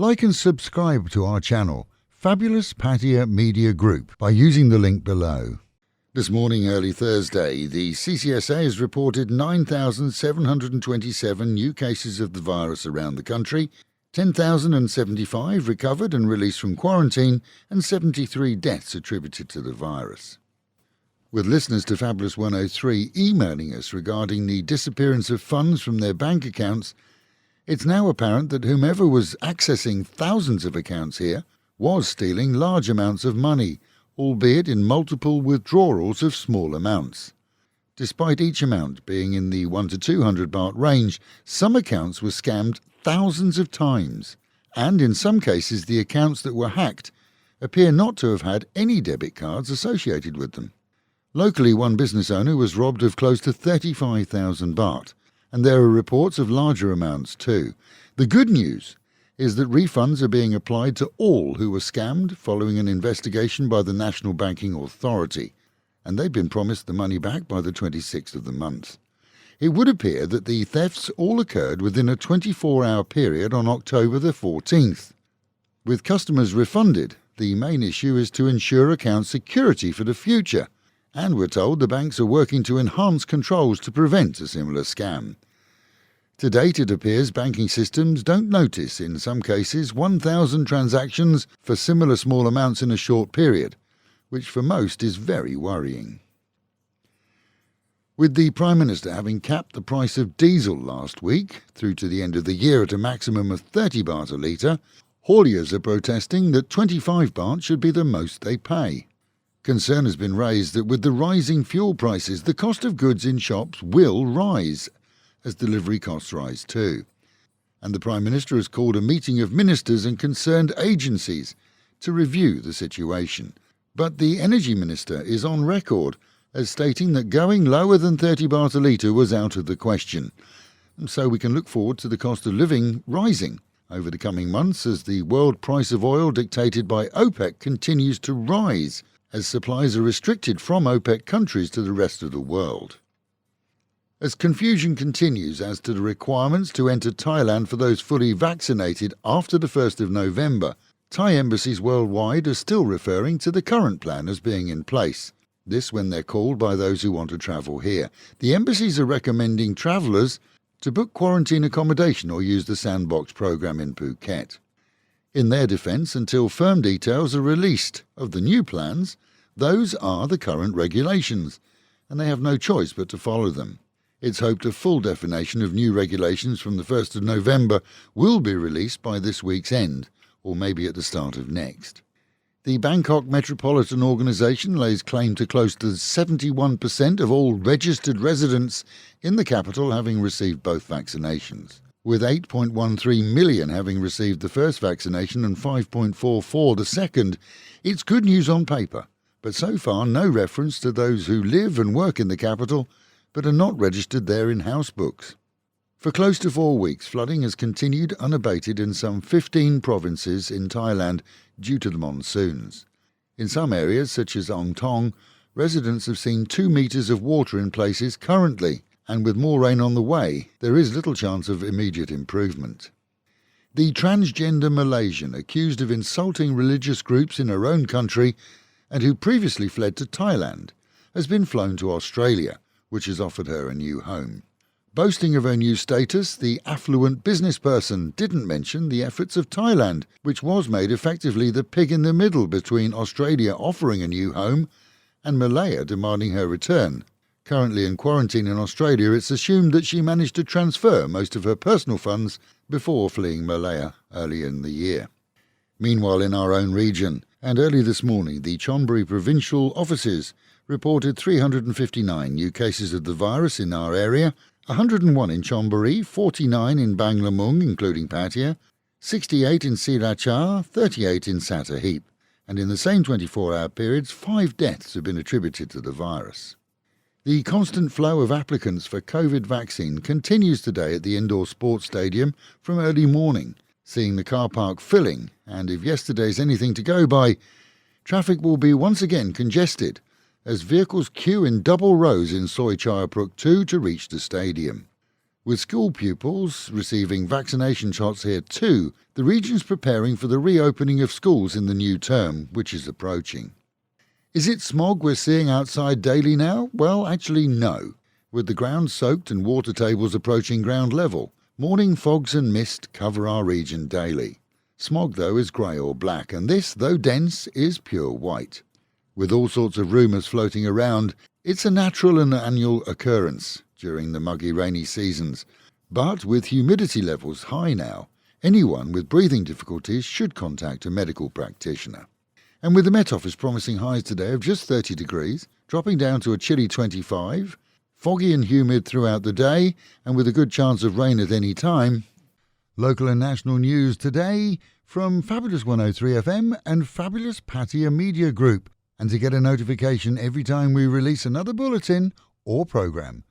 Like and subscribe to our channel, Fabulous Pattaya Media Group, by using the link below. This morning, early Thursday, the CCSA has reported 9,727 new cases of the virus around the country, 10,075 recovered and released from quarantine, and 73 deaths attributed to the virus. With listeners to Fabulous 103 emailing us regarding the disappearance of funds from their bank accounts, it's now apparent that whomever was accessing thousands of accounts here was stealing large amounts of money, albeit in multiple withdrawals of small amounts. Despite each amount being in the 100 to 200 baht range, some accounts were scammed thousands of times, and in some cases the accounts that were hacked appear not to have had any debit cards associated with them. Locally, one business owner was robbed of close to 35,000 baht, and there are reports of larger amounts too. The good news is that refunds are being applied to all who were scammed following an investigation by the National Banking Authority, and they've been promised the money back by the 26th of the month. It would appear that the thefts all occurred within a 24-hour period on October the 14th. With customers refunded, the main issue is to ensure account security for the future, and we're told the banks are working to enhance controls to prevent a similar scam. To date, it appears banking systems don't notice, in some cases, 1,000 transactions for similar small amounts in a short period, which for most is very worrying. With the Prime Minister having capped the price of diesel last week, through to the end of the year at a maximum of 30 baht a litre, hauliers are protesting that 25 baht should be the most they pay. Concern has been raised that with the rising fuel prices, the cost of goods in shops will rise, as delivery costs rise too. And the Prime Minister has called a meeting of ministers and concerned agencies to review the situation. But the Energy Minister is on record as stating that going lower than 30 baht a litre was out of the question. And so we can look forward to the cost of living rising over the coming months as the world price of oil dictated by OPEC continues to rise, as supplies are restricted from OPEC countries to the rest of the world. As confusion continues as to the requirements to enter Thailand for those fully vaccinated after the 1st of November, Thai embassies worldwide are still referring to the current plan as being in place. This when they're called by those who want to travel here. The embassies are recommending travellers to book quarantine accommodation or use the Sandbox program in Phuket. In their defence, until firm details are released of the new plans, those are the current regulations, and they have no choice but to follow them. It's hoped a full definition of new regulations from the 1st of November will be released by this week's end, or maybe at the start of next. The Bangkok Metropolitan Organisation lays claim to close to 71% of all registered residents in the capital having received both vaccinations, with 8.13 million having received the first vaccination and 5.44 the second. It's good news on paper, but so far no reference to those who live and work in the capital but are not registered there in house books. For close to 4 weeks, flooding has continued unabated in some 15 provinces in Thailand due to the monsoons. In some areas, such as Ong Tong, residents have seen 2 metres of water in places currently, and with more rain on the way, there is little chance of immediate improvement. The transgender Malaysian, accused of insulting religious groups in her own country and who previously fled to Thailand, has been flown to Australia, which has offered her a new home. Boasting of her new status, the affluent businessperson didn't mention the efforts of Thailand, which was made effectively the pig in the middle between Australia offering a new home and Malaya demanding her return. Currently in quarantine in Australia, it's assumed that she managed to transfer most of her personal funds before fleeing Malaya early in the year. Meanwhile, in our own region, and early this morning, the Chonburi provincial offices reported 359 new cases of the virus in our area, 101 in Chonburi, 49 in Banglamung, including Pattaya, 68 in Sriracha, 38 in Sattahip, and in the same 24-hour periods, 5 deaths have been attributed to the virus. The constant flow of applicants for COVID vaccine continues today at the indoor sports stadium from early morning, seeing the car park filling, and if yesterday's anything to go by, traffic will be once again congested as vehicles queue in double rows in Soi Chayapruk 2 to reach the stadium. With school pupils receiving vaccination shots here too, the region's preparing for the reopening of schools in the new term, which is approaching. Is it smog we're seeing outside daily now? Well, actually no. With the ground soaked and water tables approaching ground level, morning fogs and mist cover our region daily. Smog, though, is grey or black, and this, though dense, is pure white. With all sorts of rumours floating around, it's a natural and annual occurrence during the muggy rainy seasons. But with humidity levels high now, anyone with breathing difficulties should contact a medical practitioner. And with the Met Office promising highs today of just 30 degrees, dropping down to a chilly 25, foggy and humid throughout the day, and with a good chance of rain at any time. Local and national news today from Fabulous 103 FM and Fabulous Pattaya Media Group. And to get a notification every time we release another bulletin or programme,